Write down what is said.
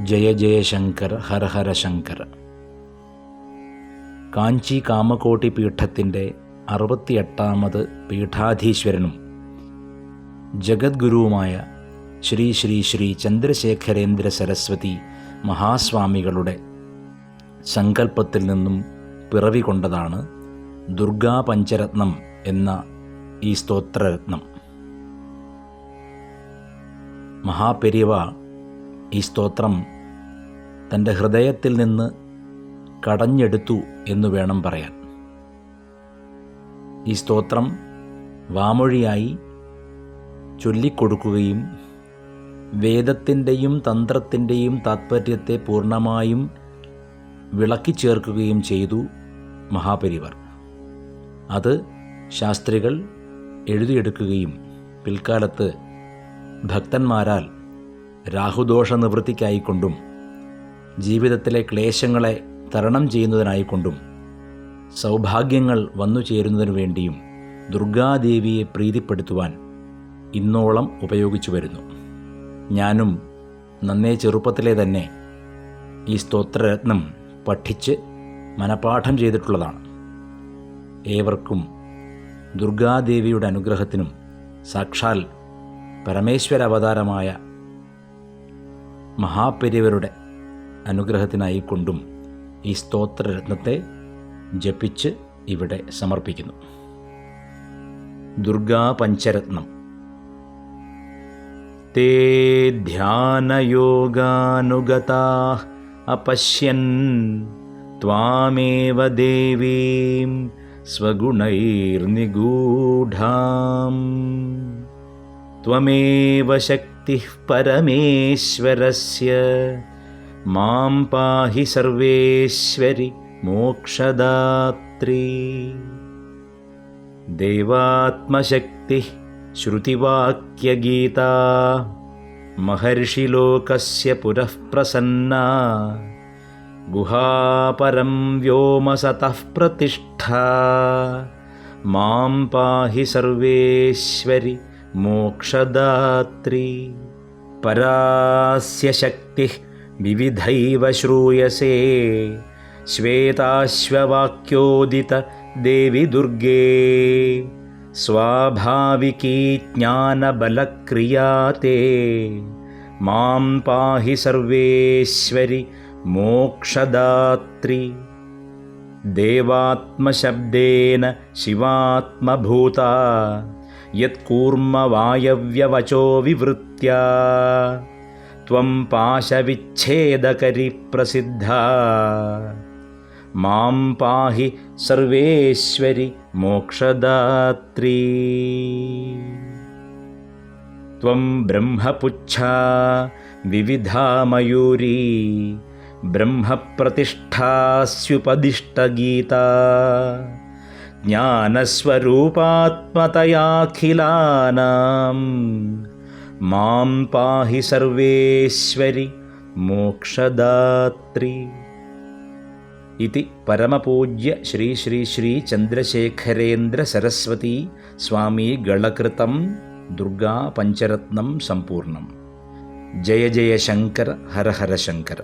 ജയ ജയ ശങ്കർ ഹര ഹര ശങ്കർ. കാഞ്ചി കാമകോടി പീഠത്തിൻ്റെ 68ാമത് പീഠാധീശ്വരനും ജഗദ്ഗുരുവുമായ ശ്രീ ശ്രീ ശ്രീ ചന്ദ്രശേഖരേന്ദ്ര സരസ്വതി മഹാസ്വാമികളുടെ സങ്കല്പത്തിൽ നിന്നും പിറവികൊണ്ടതാണ് ദുർഗാ പഞ്ചരത്നം എന്ന ഈ സ്തോത്രരത്നം. മഹാപെരിവ ഈ സ്തോത്രം തൻ്റെ ഹൃദയത്തിൽ നിന്ന് കടഞ്ഞെടുത്തു എന്ന് വേണം പറയാൻ. ഈ സ്തോത്രം വാമൊഴിയായി ചൊല്ലിക്കൊടുക്കുകയും വേദത്തിൻ്റെയും തന്ത്രത്തിൻ്റെയും താത്പര്യത്തെ പൂർണ്ണമായും വിളക്കിച്ചേർക്കുകയും ചെയ്തു മഹാപെരിവർ. അത് ശാസ്ത്രികൾ എഴുതിയെടുക്കുകയും പിൽക്കാലത്ത് ഭക്തന്മാരാൽ രാഹുദോഷ നിവൃത്തിക്കായിക്കൊണ്ടും ജീവിതത്തിലെ ക്ലേശങ്ങളെ തരണം ചെയ്യുന്നതിനായിക്കൊണ്ടും സൗഭാഗ്യങ്ങൾ വന്നു ചേരുന്നതിനു വേണ്ടിയും ദുർഗാദേവിയെ പ്രീതിപ്പെടുത്തുവാൻ ഇന്നോളം ഉപയോഗിച്ചു വരുന്നു. ഞാനും നന്നേ ചെറുപ്പത്തിലെ തന്നെ ഈ സ്തോത്രരത്നം പഠിച്ച് മനപാഠം ചെയ്തിട്ടുള്ളതാണ്. ഏവർക്കും ദുർഗാദേവിയുടെ അനുഗ്രഹത്തിനും സാക്ഷാൽ പരമേശ്വര അവതാരമായ മഹാപെരിവരുടെ അനുഗ്രഹത്തിനായിക്കൊണ്ടും ഈ സ്തോത്രരത്നത്തെ ജപിച്ച് ഇവിടെ സമർപ്പിക്കുന്നു. ദുർഗാ പഞ്ചരത്നം. തേ ധ്യാനയോഗാനുഗതാഃ അപശ്യൻ ത്വാമേവ ദേവീം സ്വഗുണൈർനിഗൂഢാം ത്വമേവ ശക്തിഃ പരമേശ്വരസ്യ മാം പാഹി സർവേശ്വരി മോക്ഷദാത്രീ. ദേവാത്മശക്തിഃ ശ്രുതിവാക്യഗീതാ മഹർഷിലോകസ്യ പുരഃ പ്രസന്നാ ഗുഹാപരം വ്യോമസതഃ പ്രതിഷ്ഠാ മാം പാഹി സർവേശ്വരി മോക്ഷദാത്രീ. പരാസ്യ ശക്തിഃ വിവിധൈവ ശ്രൂയസേ ശ്വേതാശ്വവാക്യോദിത ദേവി ദുർഗേ സ്വാഭാവികീ ജ്ഞാനബലക്രിയാതേ മാം പാഹി സർവേശ്വരി മോക്ഷദാത്രീ. ദേവാത്മശബ്ദേന ശിവാത്മഭൂതാ യത്കൂർമ്മവായവ്യവചോ വിവൃത്യാ ത്വം പാശവിച്ഛേദകരി പ്രസിദ്ധാ മാം പാഹി സർവേശ്വരി മോക്ഷദാത്രീ. ത്വം ബ്രഹ്മപുച്ഛാ വിവിധാ മയൂരീ ബ്രഹ്മപ്രതിഷ്ഠാസ്യുപദിഷ്ടഗീതാ ജ്ഞാനസ്വരൂപാത്മതയാഖിലാനാം മാം പാഹി സർവേശ്വരി മോക്ഷദാത്രീ. ഇതി പരമപൂജ്യ ശ്രീ ശ്രീ ശ്രീ ചന്ദ്രശേഖരേന്ദ്ര സരസ്വതി സ്വാമി ഗളകൃതം ദുർഗാ പഞ്ചരത്നം സമ്പൂർണം. ജയ ജയ ശങ്കര ഹര ഹര ശങ്കര.